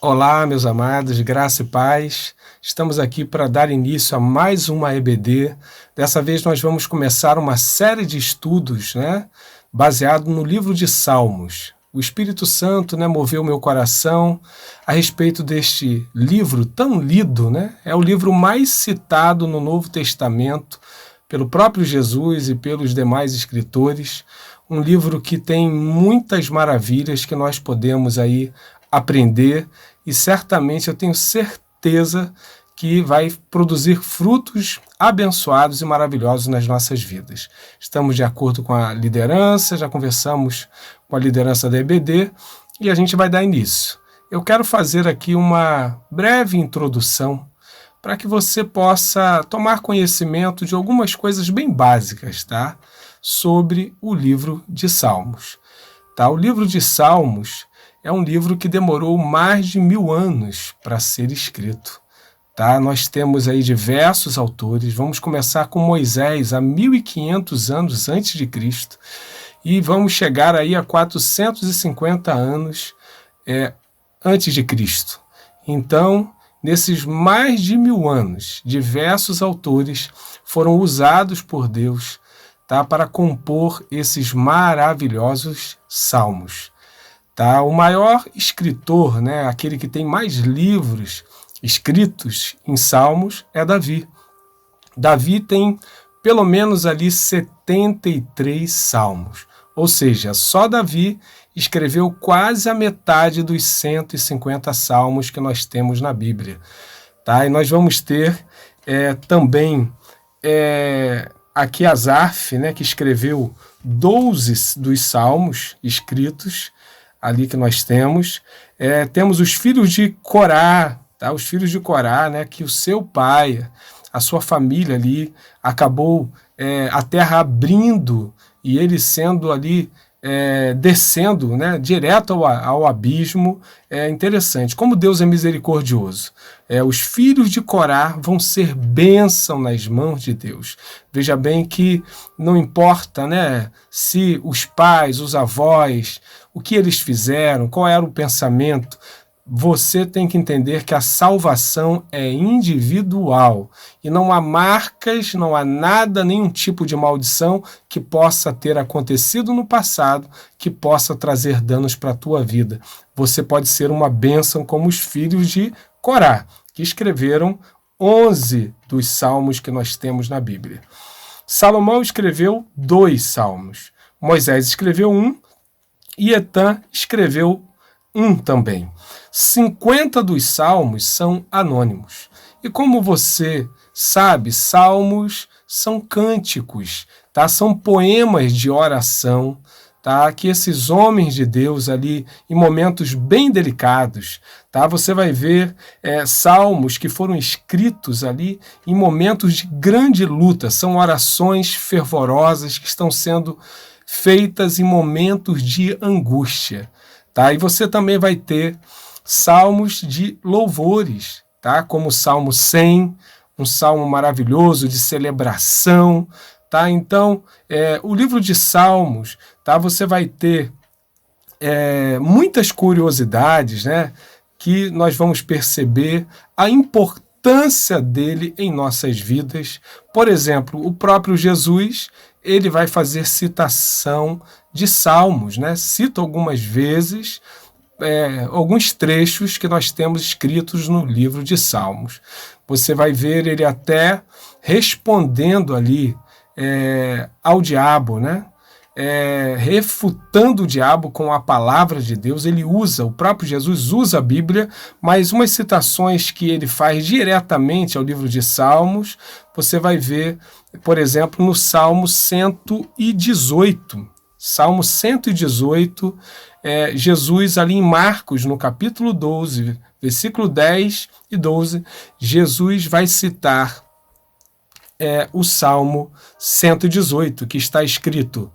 Olá, meus amados, graça e paz. Estamos aqui para dar início a mais uma EBD. Dessa vez nós vamos começar uma série de estudos, baseado no livro de Salmos. O Espírito Santo, moveu meu coração a respeito deste livro tão lido, É o livro mais citado no Novo Testamento pelo próprio Jesus e pelos demais escritores. Um livro que tem muitas maravilhas que nós podemos aí aprender, e certamente eu tenho certeza que vai produzir frutos abençoados e maravilhosos nas nossas vidas. Estamos de acordo com a liderança, já conversamos com a liderança da EBD e a gente vai dar início. Eu quero fazer aqui uma breve introdução para que você possa tomar conhecimento de algumas coisas bem básicas, sobre o livro de Salmos. O livro de Salmos é um livro que demorou mais de 1000 anos para ser escrito. Nós temos aí diversos autores. Vamos começar com Moisés, há 1500 anos antes de Cristo, e vamos chegar aí a 450 anos antes de Cristo. Então, nesses mais de 1000 anos, diversos autores foram usados por Deus para compor esses maravilhosos salmos. O maior escritor, aquele que tem mais livros escritos em salmos, é Davi. Davi tem pelo menos ali 73 salmos, ou seja, só Davi escreveu quase a metade dos 150 salmos que nós temos na Bíblia. E nós vamos ter também aqui Asaf, que escreveu 12 dos salmos escritos, ali que nós temos. Temos os filhos de Corá, os filhos de Corá, que o seu pai, a sua família ali, acabou a terra abrindo e ele sendo ali, descendo direto ao abismo. É interessante como Deus é misericordioso. Os filhos de Corá vão ser bênção nas mãos de Deus. Veja bem que não importa se os pais, os avós, o que eles fizeram, qual era o pensamento, você tem que entender que a salvação é individual e não há marcas, não há nada, nenhum tipo de maldição que possa ter acontecido no passado que possa trazer danos para a tua vida. Você pode ser uma bênção como os filhos de Corá, que escreveram 11 dos salmos que nós temos na Bíblia. Salomão escreveu 2 salmos, Moisés escreveu 1 e Etã escreveu 1 também. 50 dos salmos são anônimos. E como você sabe, salmos são cânticos, são poemas de oração, que esses homens de Deus ali, em momentos bem delicados, você vai ver salmos que foram escritos ali em momentos de grande luta. São orações fervorosas que estão sendo feitas em momentos de angústia. E você também vai ter salmos de louvores, como o Salmo 100, um salmo maravilhoso de celebração. Então, o livro de Salmos, você vai ter muitas curiosidades, que nós vamos perceber a importância dele em nossas vidas. Por exemplo, o próprio Jesus, ele vai fazer citação de salmos, cita algumas vezes alguns trechos que nós temos escritos no livro de Salmos. Você vai ver ele até respondendo ali ao diabo, refutando o diabo com a palavra de Deus. O próprio Jesus usa a Bíblia, mas umas citações que ele faz diretamente ao livro de Salmos, você vai ver, por exemplo, no Salmo 118. Salmo 118, Jesus ali em Marcos, no capítulo 12, versículo 10 e 12, Jesus vai citar o Salmo 118, que está escrito: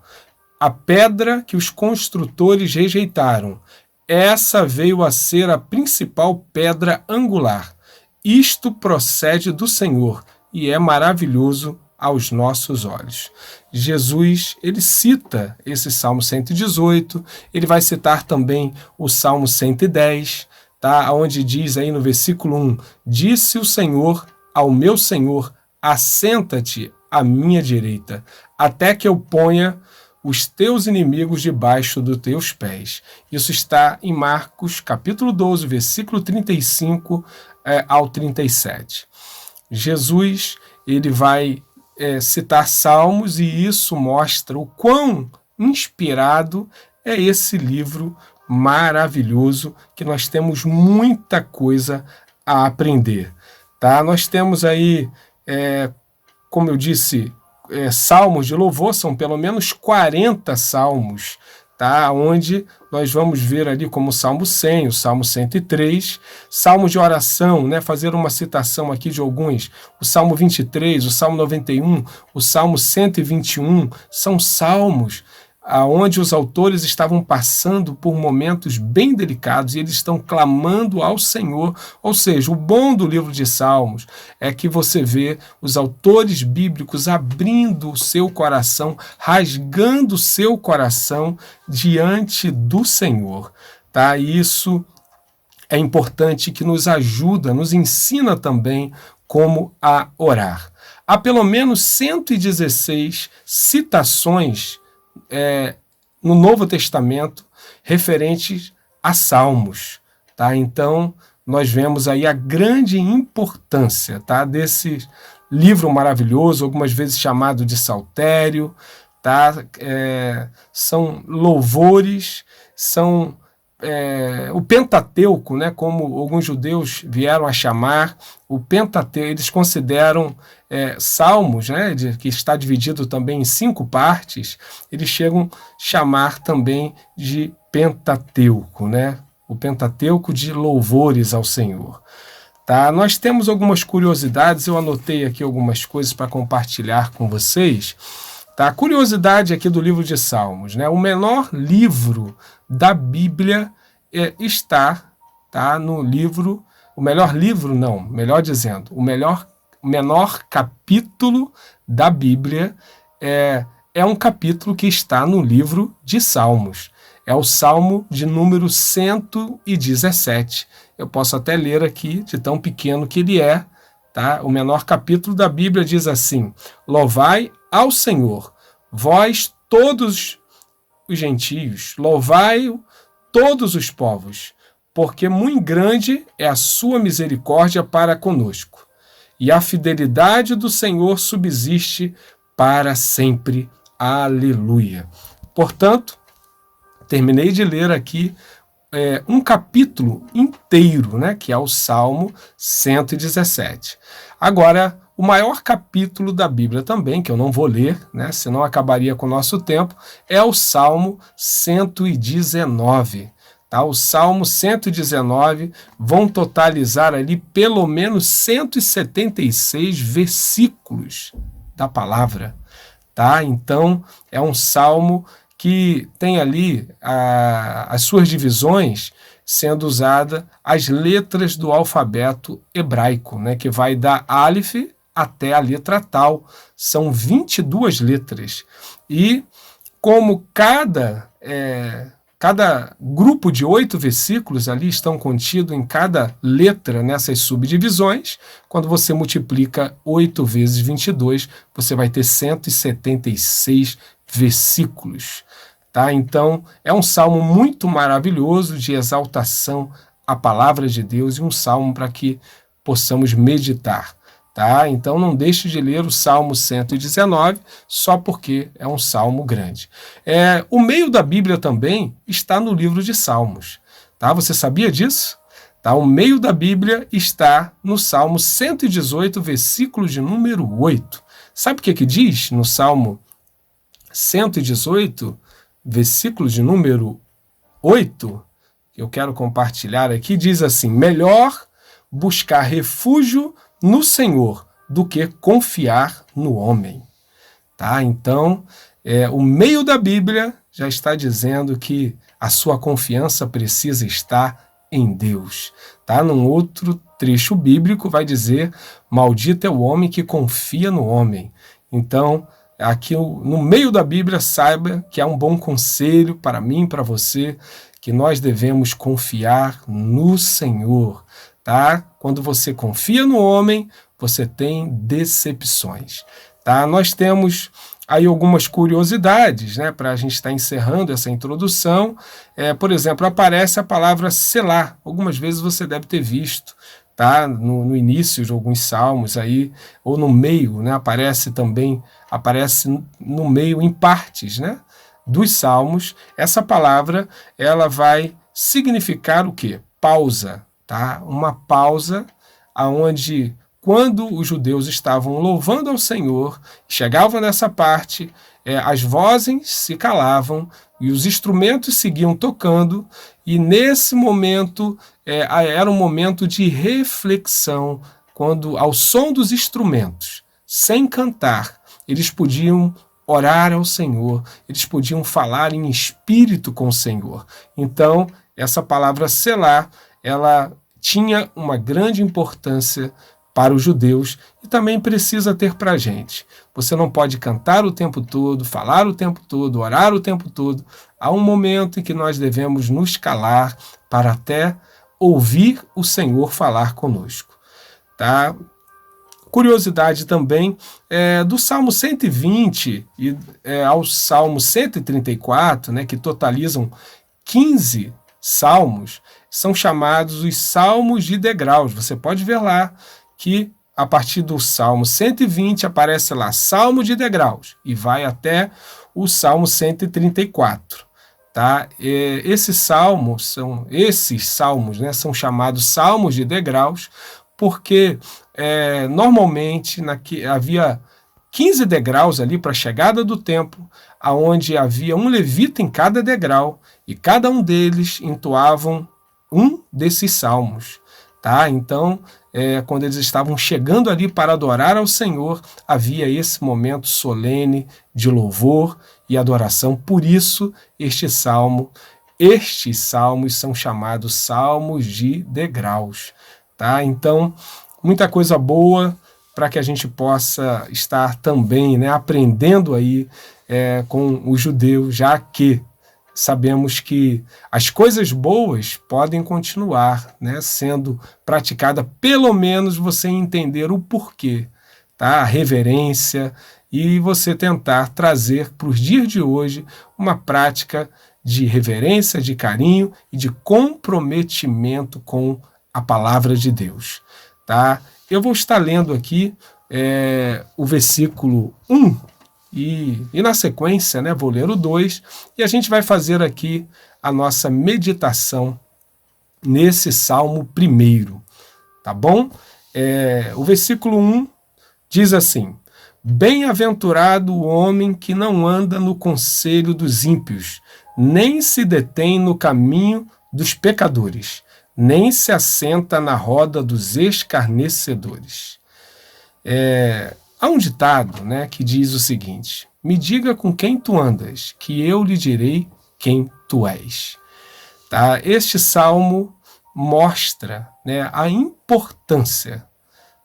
a pedra que os construtores rejeitaram, essa veio a ser a principal pedra angular. Isto procede do Senhor e é maravilhoso aos nossos olhos. Jesus, ele cita esse Salmo 118, ele vai citar também o Salmo 110, tá? Onde diz aí no versículo 1, disse o Senhor ao meu Senhor, assenta-te à minha direita, até que eu ponha os teus inimigos debaixo dos teus pés. Isso está em Marcos, capítulo 12, versículo 35 ao 37. Jesus, ele vai citar salmos, e isso mostra o quão inspirado é esse livro maravilhoso, que nós temos muita coisa a aprender. Tá? Nós temos aí, como eu disse, salmos de louvor, são pelo menos 40 salmos, tá? Onde nós vamos ver ali como o Salmo 100, o Salmo 103, salmos de oração, né? Fazer uma citação aqui de alguns, o Salmo 23, o Salmo 91, o Salmo 121, são salmos aonde os autores estavam passando por momentos bem delicados e eles estão clamando ao Senhor. Ou seja, o bom do livro de Salmos é que você vê os autores bíblicos abrindo o seu coração, rasgando o seu coração diante do Senhor. Tá? Isso é importante, que nos ajuda, nos ensina também como a orar. Há pelo menos 116 citações no Novo Testamento referentes a salmos, tá? Então nós vemos aí a grande importância, tá, desse livro maravilhoso, algumas vezes chamado de saltério, tá? São louvores, são o Pentateuco, né, como alguns judeus vieram a chamar, o Pentateuco, eles consideram salmos, né, que está dividido também em 5 partes, eles chegam a chamar também de Pentateuco, né, o Pentateuco de louvores ao Senhor. Tá? Nós temos algumas curiosidades, eu anotei aqui algumas coisas para compartilhar com vocês. Tá? Curiosidade aqui do livro de Salmos, né? O menor livro da Bíblia está, tá, no livro, o melhor livro não, melhor dizendo, o menor capítulo da Bíblia é um capítulo que está no livro de Salmos. É o Salmo de número 117. Eu posso até ler aqui, de tão pequeno que ele é. Tá? O menor capítulo da Bíblia diz assim: louvai ao Senhor, vós todos os gentios, louvai-o todos os povos, porque muito grande é a sua misericórdia para conosco, e a fidelidade do Senhor subsiste para sempre. Aleluia. Portanto, terminei de ler aqui um capítulo inteiro, né, que é o Salmo 117. Agora, o maior capítulo da Bíblia também, que eu não vou ler, né, senão acabaria com o nosso tempo, é o Salmo 119. Tá? O Salmo 119 vão totalizar ali pelo menos 176 versículos da palavra. Tá? Então, é um salmo que tem ali as suas divisões sendo usada as letras do alfabeto hebraico, né, que vai da Aleph até a letra Tal. São 22 letras. E como cada grupo de 8 versículos ali estão contidos em cada letra nessas subdivisões, quando você multiplica 8 vezes 22, você vai ter 176 versículos. Tá? Então, é um salmo muito maravilhoso de exaltação à palavra de Deus e um salmo para que possamos meditar. Tá? Então, não deixe de ler o Salmo 119, só porque é um salmo grande. O meio da Bíblia também está no livro de Salmos. Tá? Você sabia disso? Tá? O meio da Bíblia está no Salmo 118, versículo de número 8. Sabe o que diz no Salmo 118, versículo de número 8? Eu quero compartilhar aqui, diz assim: melhor buscar refúgio no Senhor do que confiar no homem. Tá? Então, o meio da Bíblia já está dizendo que a sua confiança precisa estar em Deus. Tá? Num outro trecho bíblico vai dizer: maldito é o homem que confia no homem. Então, aqui no meio da Bíblia, saiba que há um bom conselho para mim e para você, que nós devemos confiar no Senhor, tá? Quando você confia no homem, você tem decepções, tá? Nós temos aí algumas curiosidades, né, para a gente estar encerrando essa introdução. Por exemplo, aparece a palavra selar. Algumas vezes você deve ter visto, tá? No início de alguns salmos aí, ou no meio, né? Aparece no meio, em partes, né, dos salmos. Essa palavra, ela vai significar o quê? Pausa, tá? Uma pausa aonde, quando os judeus estavam louvando ao Senhor, chegavam nessa parte, as vozes se calavam e os instrumentos seguiam tocando, e nesse momento era um momento de reflexão, quando, ao som dos instrumentos, sem cantar, eles podiam orar ao Senhor, eles podiam falar em espírito com o Senhor. Então, essa palavra selar, ela tinha uma grande importância para os judeus e também precisa ter para a gente. Você não pode cantar o tempo todo, falar o tempo todo, orar o tempo todo. Há um momento em que nós devemos nos calar para até ouvir o Senhor falar conosco, tá? Curiosidade também do Salmo 120 ao Salmo 134, né, que totalizam 15 salmos, são chamados os salmos de degraus. Você pode ver lá que a partir do Salmo 120 aparece lá Salmo de degraus e vai até o Salmo 134. Tá? Esses salmos, né, são chamados salmos de degraus porque normalmente havia 15 degraus ali para a chegada do templo, aonde havia um levita em cada degrau e cada um deles entoavam um desses salmos. Tá? Então, quando eles estavam chegando ali para adorar ao Senhor, havia esse momento solene de louvor e adoração. Por isso, estes salmos são chamados salmos de degraus. Tá? Então, muita coisa boa para que a gente possa estar também, né, aprendendo aí com os judeus, já que sabemos que as coisas boas podem continuar, né, sendo praticada, pelo menos você entender o porquê, tá? A reverência, e você tentar trazer para os dias de hoje uma prática de reverência, de carinho e de comprometimento com a palavra de Deus. Tá? Eu vou estar lendo aqui o versículo 1 e na sequência, né, vou ler o 2 e a gente vai fazer aqui a nossa meditação nesse Salmo primeiro, tá bom? O versículo 1 diz assim: Bem-aventurado o homem que não anda no conselho dos ímpios, nem se detém no caminho dos pecadores, nem se assenta na roda dos escarnecedores. Há um ditado, né, que diz o seguinte: me diga com quem tu andas, que eu lhe direi quem tu és. Tá? Este salmo mostra, né, a importância,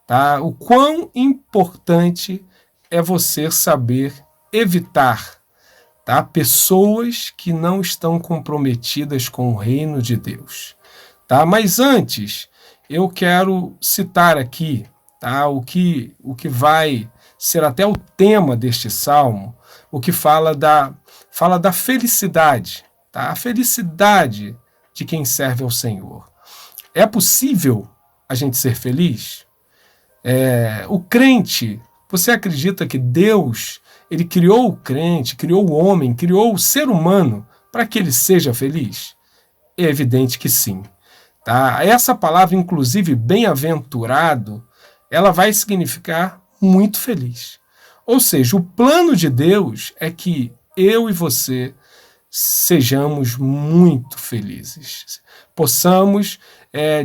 tá? O quão importante é você saber evitar, tá, pessoas que não estão comprometidas com o reino de Deus. Tá? Mas antes, eu quero citar aqui, tá, o que vai ser até o tema deste salmo, o que fala da felicidade, tá? A felicidade de quem serve ao Senhor. É possível a gente ser feliz? O crente, você acredita que Deus, ele criou o crente, criou o homem, criou o ser humano para que ele seja feliz? É evidente que sim. Tá? Essa palavra, inclusive, bem-aventurado, ela vai significar muito feliz. Ou seja, o plano de Deus é que eu e você sejamos muito felizes, possamos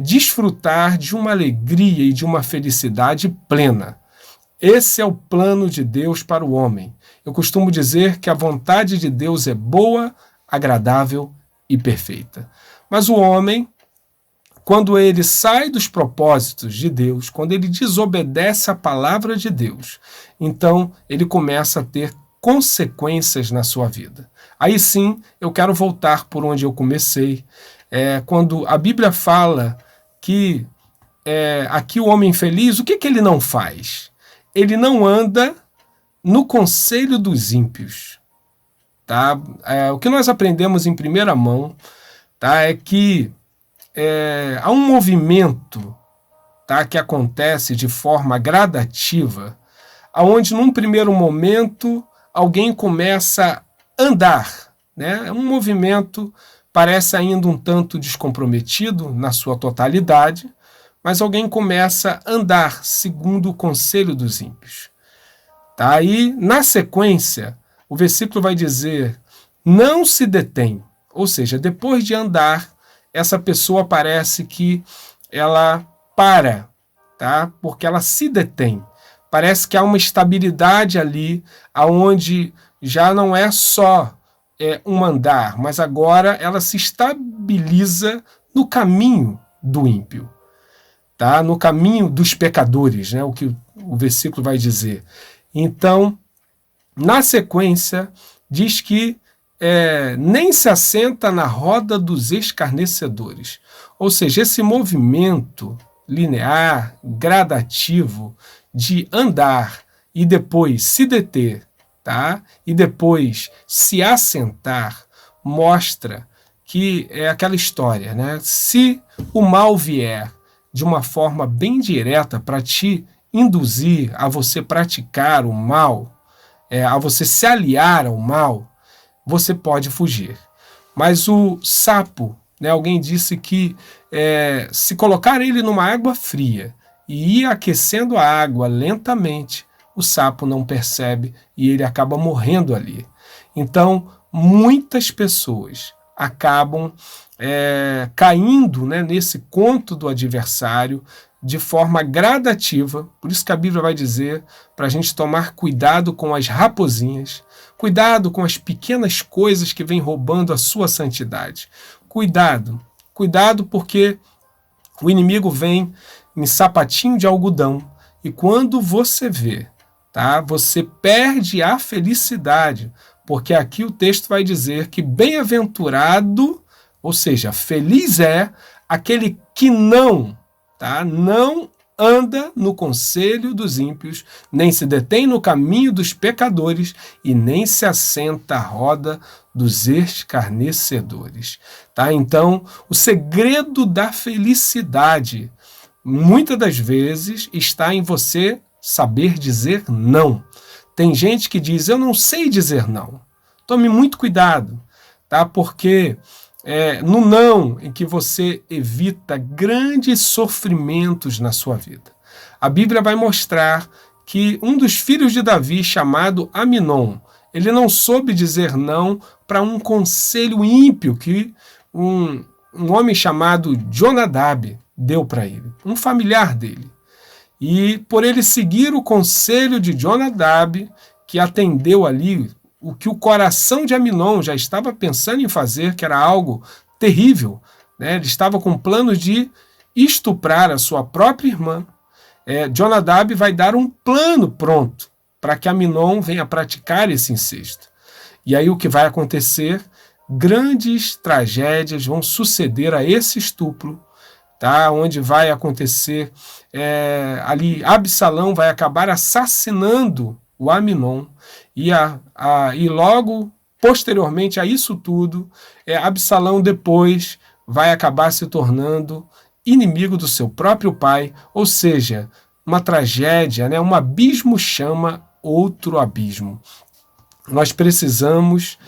desfrutar de uma alegria e de uma felicidade plena. Esse é o plano de Deus para o homem. Eu costumo dizer que a vontade de Deus é boa, agradável e perfeita. Mas o homem quando ele sai dos propósitos de Deus, quando ele desobedece à palavra de Deus, então ele começa a ter consequências na sua vida. Aí sim, eu quero voltar por onde eu comecei, quando a Bíblia fala que aqui o homem feliz, o que ele não faz? Ele não anda no conselho dos ímpios. Tá? O que nós aprendemos em primeira mão, tá, é que há um movimento, tá, que acontece de forma gradativa, onde num primeiro momento alguém começa a andar. Né? É um movimento, parece ainda um tanto descomprometido na sua totalidade, mas alguém começa a andar segundo o conselho dos ímpios. Tá? Aí, na sequência, o versículo vai dizer, não se detém. Ou seja, depois de andar, essa pessoa parece que ela para, tá? Porque ela se detém. Parece que há uma estabilidade ali, onde já não é só um andar, mas agora ela se estabiliza no caminho do ímpio. Tá? No caminho dos pecadores, né? O que o versículo vai dizer. Então, na sequência, diz que nem se assenta na roda dos escarnecedores. Ou seja, esse movimento linear, gradativo, de andar e depois se deter, tá? E depois se assentar, mostra que é aquela história, né? Se o mal vier de uma forma bem direta para te induzir a você praticar o mal, a você se aliar ao mal, você pode fugir. Mas o sapo, né, alguém disse que se colocar ele numa água fria e ir aquecendo a água lentamente, o sapo não percebe e ele acaba morrendo ali. Então, muitas pessoas acabam caindo, né, nesse conto do adversário de forma gradativa. Por isso que a Bíblia vai dizer para a gente tomar cuidado com as raposinhas, cuidado com as pequenas coisas que vêm roubando a sua santidade. Cuidado, cuidado, porque o inimigo vem em sapatinho de algodão e quando você vê, tá, você perde a felicidade, porque aqui o texto vai dizer que bem-aventurado, ou seja, feliz é aquele que não anda no conselho dos ímpios, nem se detém no caminho dos pecadores e nem se assenta à roda dos escarnecedores. Tá? Então, o segredo da felicidade, muitas das vezes, está em você saber dizer não. Tem gente que diz, eu não sei dizer não. Tome muito cuidado, tá? Porque no não em que você evita grandes sofrimentos na sua vida. A Bíblia vai mostrar que um dos filhos de Davi, chamado Aminon, ele não soube dizer não para um conselho ímpio que um homem chamado Jonadab deu para ele, um familiar dele. E por ele seguir o conselho de Jonadab, que atendeu ali o que o coração de Aminon já estava pensando em fazer, que era algo terrível, né? Ele estava com planos de estuprar a sua própria irmã. Jonadab vai dar um plano pronto para que Aminon venha praticar esse incesto. E aí o que vai acontecer? Grandes tragédias vão suceder a esse estupro, tá? Onde vai acontecer ali Absalão vai acabar assassinando o Aminon e logo posteriormente a isso tudo, Absalão depois vai acabar se tornando inimigo do seu próprio pai, ou seja, uma tragédia, né? Um abismo chama outro abismo. Nós precisamos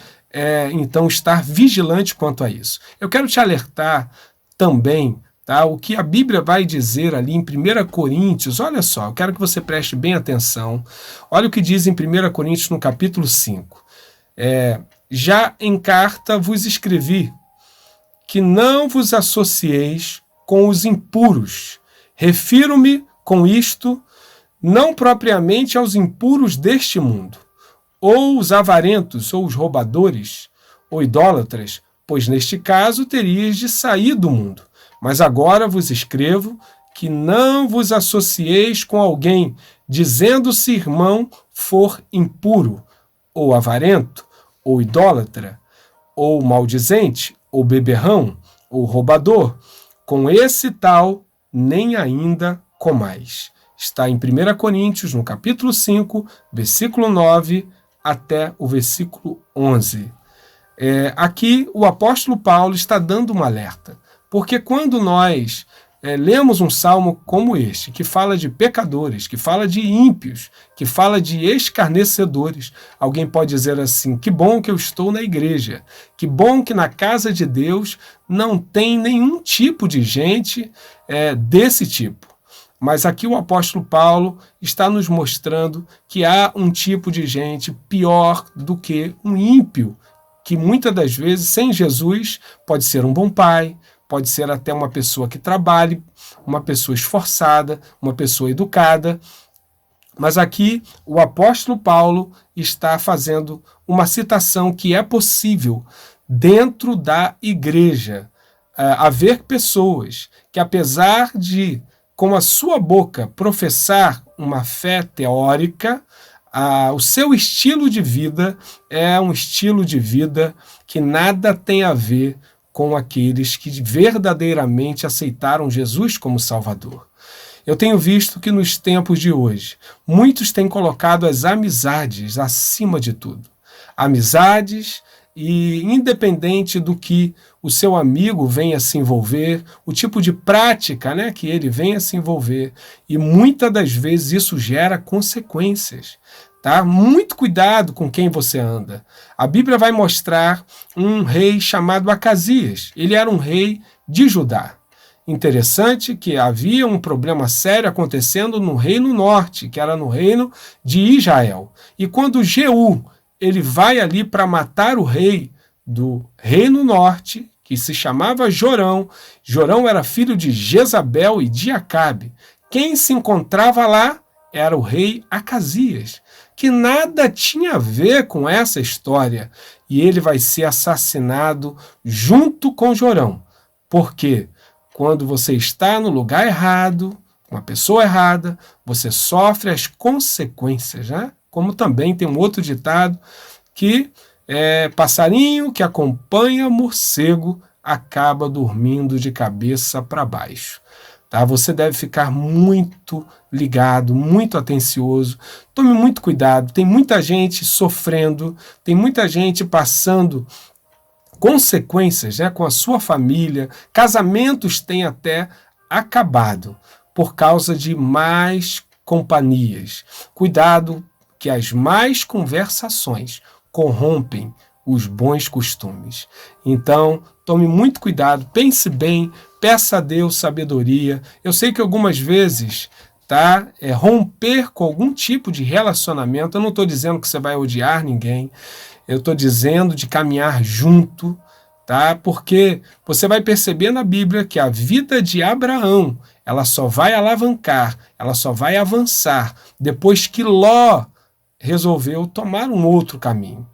então estar vigilante quanto a isso. Eu quero te alertar também, tá? O que a Bíblia vai dizer ali em 1 Coríntios, olha só, eu quero que você preste bem atenção. Olha o que diz em 1 Coríntios no capítulo 5. Já em carta vos escrevi que não vos associeis com os impuros. Refiro-me com isto não propriamente aos impuros deste mundo, ou os avarentos, ou os roubadores, ou idólatras, pois neste caso terias de sair do mundo. Mas agora vos escrevo que não vos associeis com alguém, dizendo-se irmão, for impuro, ou avarento, ou idólatra, ou maldizente, ou beberrão, ou roubador. Com esse tal, nem ainda comais. Está em 1 Coríntios, no capítulo 5, versículo 9, até o versículo 11. Aqui o apóstolo Paulo está dando um alerta, porque quando nós lemos um salmo como este, que fala de pecadores, que fala de ímpios, que fala de escarnecedores, alguém pode dizer assim: que bom que eu estou na igreja, que bom que na casa de Deus não tem nenhum tipo de gente desse tipo. Mas aqui o apóstolo Paulo está nos mostrando que há um tipo de gente pior do que um ímpio, que muitas das vezes, sem Jesus, pode ser um bom pai, pode ser até uma pessoa que trabalhe, uma pessoa esforçada, uma pessoa educada. Mas aqui o apóstolo Paulo está fazendo uma citação que é possível dentro da igreja haver pessoas que, apesar de, com a sua boca, professar uma fé teórica, o seu estilo de vida é um estilo de vida que nada tem a ver com aqueles que verdadeiramente aceitaram Jesus como Salvador. Eu tenho visto que nos tempos de hoje, muitos têm colocado as amizades acima de tudo. Amizades, e independente do que o seu amigo venha se envolver, o tipo de prática que ele venha se envolver, e muitas das vezes isso gera consequências. Tá? Muito cuidado com quem você anda. A Bíblia vai mostrar um rei chamado Acasias. Ele era um rei de Judá. Interessante que havia um problema sério acontecendo no reino norte, que era no reino de Israel. E quando Jeú ele vai ali para matar o rei do reino norte, que se chamava Jorão. Jorão era filho de Jezabel e de Acabe. Quem se encontrava lá era o rei Acasias, que nada tinha a ver com essa história. E ele vai ser assassinado junto com Jorão. Por quê? Quando você está no lugar errado, com a pessoa errada, você sofre as consequências, né? Como também tem um outro ditado que passarinho que acompanha morcego acaba dormindo de cabeça para baixo. Tá? Você deve ficar muito ligado, muito atencioso. Tome muito cuidado. Tem muita gente sofrendo, tem muita gente passando consequências com a sua família. Casamentos têm até acabado por causa de más companhias. Cuidado, que as más conversações corrompem os bons costumes. Então, tome muito cuidado, pense bem, peça a Deus sabedoria. Eu sei que algumas vezes romper com algum tipo de relacionamento, eu não estou dizendo que você vai odiar ninguém, eu estou dizendo de caminhar junto, tá? Porque você vai perceber na Bíblia que a vida de Abraão, ela só vai alavancar, ela só vai avançar depois que Ló resolveu tomar um outro caminho.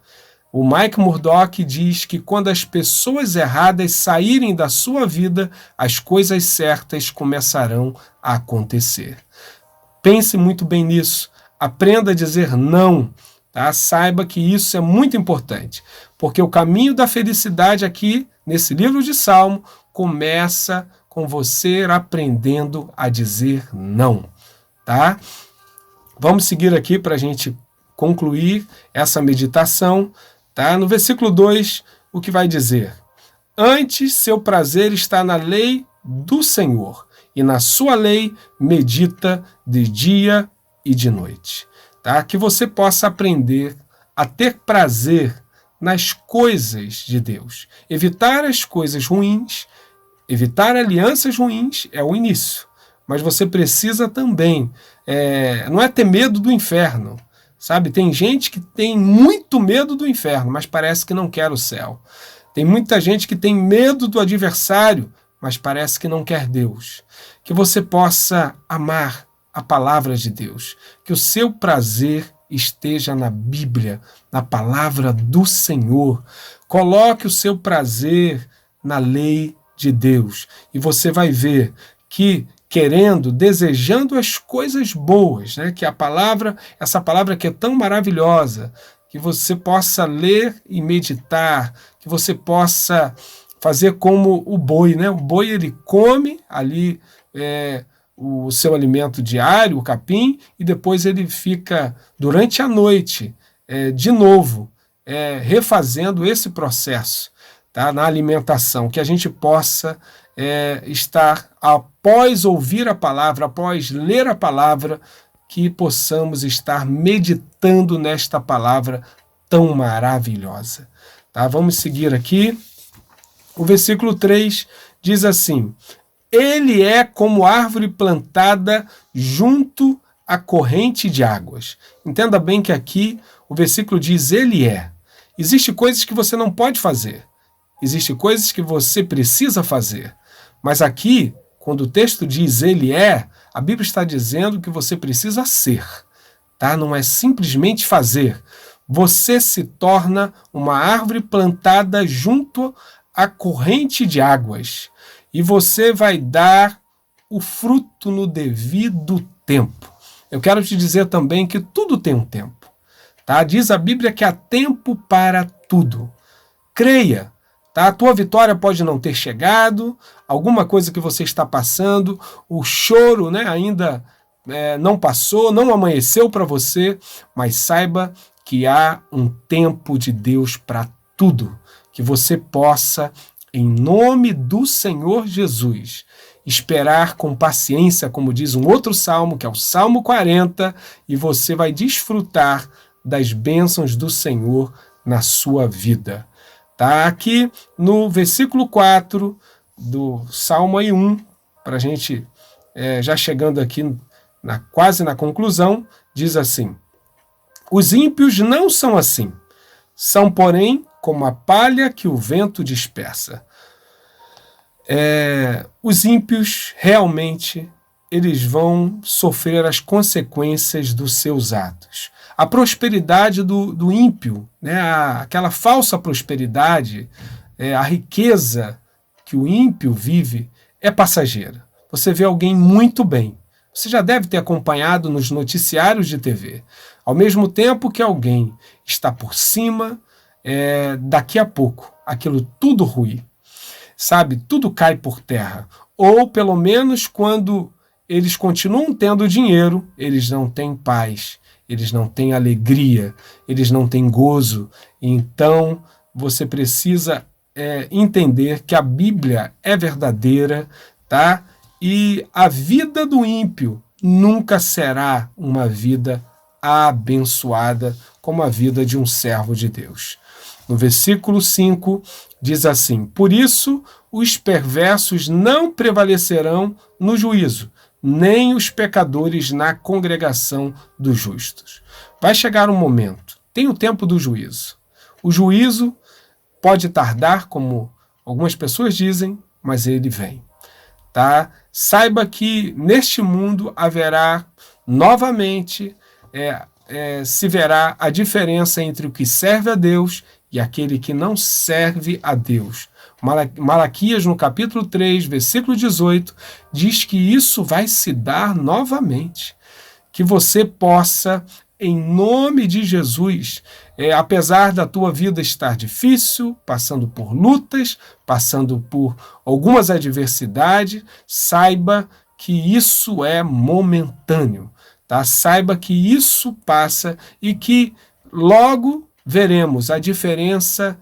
O Mike Murdock diz que quando as pessoas erradas saírem da sua vida, as coisas certas começarão a acontecer. Pense muito bem nisso. Aprenda a dizer não. Tá? Saiba que isso é muito importante, porque o caminho da felicidade aqui, nesse livro de Salmo, começa com você aprendendo a dizer não. Tá? Vamos seguir aqui para a gente concluir essa meditação. Tá? No versículo 2, o que vai dizer? Antes seu prazer está na lei do Senhor, e na sua lei medita de dia e de noite. Tá? Que você possa aprender a ter prazer nas coisas de Deus. Evitar as coisas ruins, evitar alianças ruins é o início. Mas você precisa também, não é ter medo do inferno. Sabe, tem gente que tem muito medo do inferno, mas parece que não quer o céu. Tem muita gente que tem medo do adversário, mas parece que não quer Deus. Que você possa amar a palavra de Deus, que o seu prazer esteja na Bíblia, na palavra do Senhor. Coloque o seu prazer na lei de Deus. E você vai ver que querendo, desejando as coisas boas, né? Que a palavra, essa palavra que é tão maravilhosa, que você possa ler e meditar, que você possa fazer como o boi, né? O boi, ele come ali o seu alimento diário, o capim, e depois ele fica durante a noite de novo refazendo esse processo, tá? Na alimentação, que a gente possa estar, após ouvir a palavra, após ler a palavra, que possamos estar meditando nesta palavra tão maravilhosa. Tá? Vamos seguir aqui. O versículo 3 diz assim: ele é como árvore plantada junto à corrente de águas. Entenda bem que aqui o versículo diz ele é. Existem coisas que você não pode fazer. Existem coisas que você precisa fazer. Mas aqui, quando o texto diz ele é, a Bíblia está dizendo que você precisa ser. Tá? Não é simplesmente fazer. Você se torna uma árvore plantada junto à corrente de águas. E você vai dar o fruto no devido tempo. Eu quero te dizer também que tudo tem um tempo. Tá? Diz a Bíblia que há tempo para tudo. Creia. Tá? A tua vitória pode não ter chegado, alguma coisa que você está passando, o choro, né, ainda não passou, não amanheceu para você, mas saiba que há um tempo de Deus para tudo. Que você possa, em nome do Senhor Jesus, esperar com paciência, como diz um outro salmo, que é o Salmo 40, e você vai desfrutar das bênçãos do Senhor na sua vida. Tá? Aqui no versículo 4 do Salmo 1, para a gente já chegando aqui quase na conclusão, diz assim: os ímpios não são assim, são, porém, como a palha que o vento dispersa. Os ímpios realmente eles vão sofrer as consequências dos seus atos. A prosperidade do ímpio, né, aquela falsa prosperidade, a riqueza que o ímpio vive é passageira. Você vê alguém muito bem. Você já deve ter acompanhado nos noticiários de TV. Ao mesmo tempo que alguém está por cima, daqui a pouco aquilo tudo ruir. Sabe, tudo cai por terra. Ou pelo menos quando eles continuam tendo dinheiro, eles não têm paz. Eles não têm alegria, eles não têm gozo. Então, você precisa entender que a Bíblia é verdadeira, tá? E a vida do ímpio nunca será uma vida abençoada como a vida de um servo de Deus. No versículo 5, diz assim: por isso os perversos não prevalecerão no juízo, nem os pecadores na congregação dos justos. Vai chegar um momento, tem o tempo do juízo. O juízo pode tardar, como algumas pessoas dizem, mas ele vem. Tá? Saiba que neste mundo haverá novamente, se verá a diferença entre o que serve a Deus e aquele que não serve a Deus. Malaquias, no capítulo 3, versículo 18, diz que isso vai se dar novamente. Que você possa, em nome de Jesus, apesar da tua vida estar difícil, passando por lutas, passando por algumas adversidades, saiba que isso é momentâneo. Tá? Saiba que isso passa e que logo veremos a diferença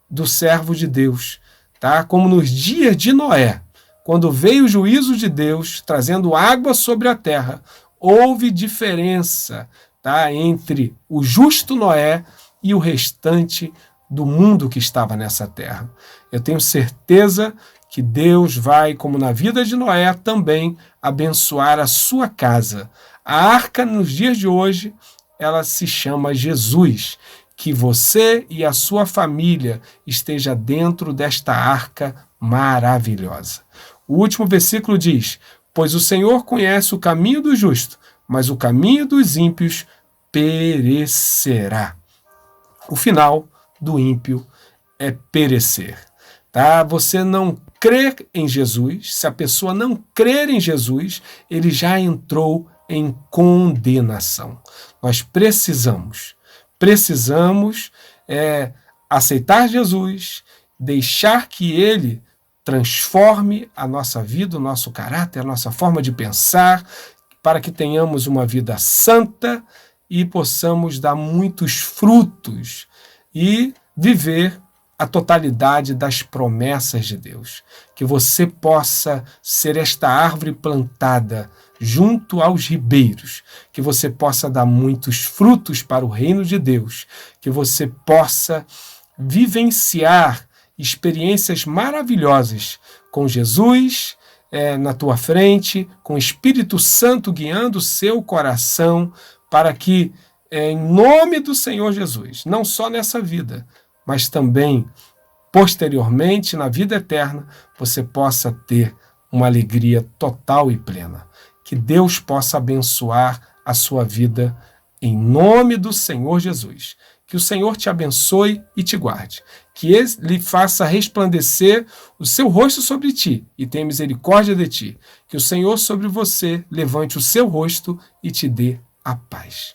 do servo de Deus. Tá? Como nos dias de Noé, quando veio o juízo de Deus, trazendo água sobre a terra, houve diferença, tá, entre o justo Noé e o restante do mundo que estava nessa terra. Eu tenho certeza que Deus vai, como na vida de Noé, também abençoar a sua casa. A arca, nos dias de hoje, ela se chama Jesus. Que você e a sua família esteja dentro desta arca maravilhosa. O último versículo diz: pois o Senhor conhece o caminho do justo, mas o caminho dos ímpios perecerá. O final do ímpio é perecer. Tá? Você não crer em Jesus, se a pessoa não crer em Jesus, ele já entrou em condenação. Nós precisamos aceitar Jesus, deixar que ele transforme a nossa vida, o nosso caráter, a nossa forma de pensar, para que tenhamos uma vida santa e possamos dar muitos frutos e viver a totalidade das promessas de Deus. Que você possa ser esta árvore plantada junto aos ribeiros, que você possa dar muitos frutos para o reino de Deus, que você possa vivenciar experiências maravilhosas com Jesus na tua frente, com o Espírito Santo guiando o seu coração, para que, em nome do Senhor Jesus, não só nessa vida, mas também posteriormente, na vida eterna, você possa ter uma alegria total e plena. Que Deus possa abençoar a sua vida em nome do Senhor Jesus. Que o Senhor te abençoe e te guarde. Que Ele faça resplandecer o seu rosto sobre ti e tenha misericórdia de ti. Que o Senhor sobre você levante o seu rosto e te dê a paz.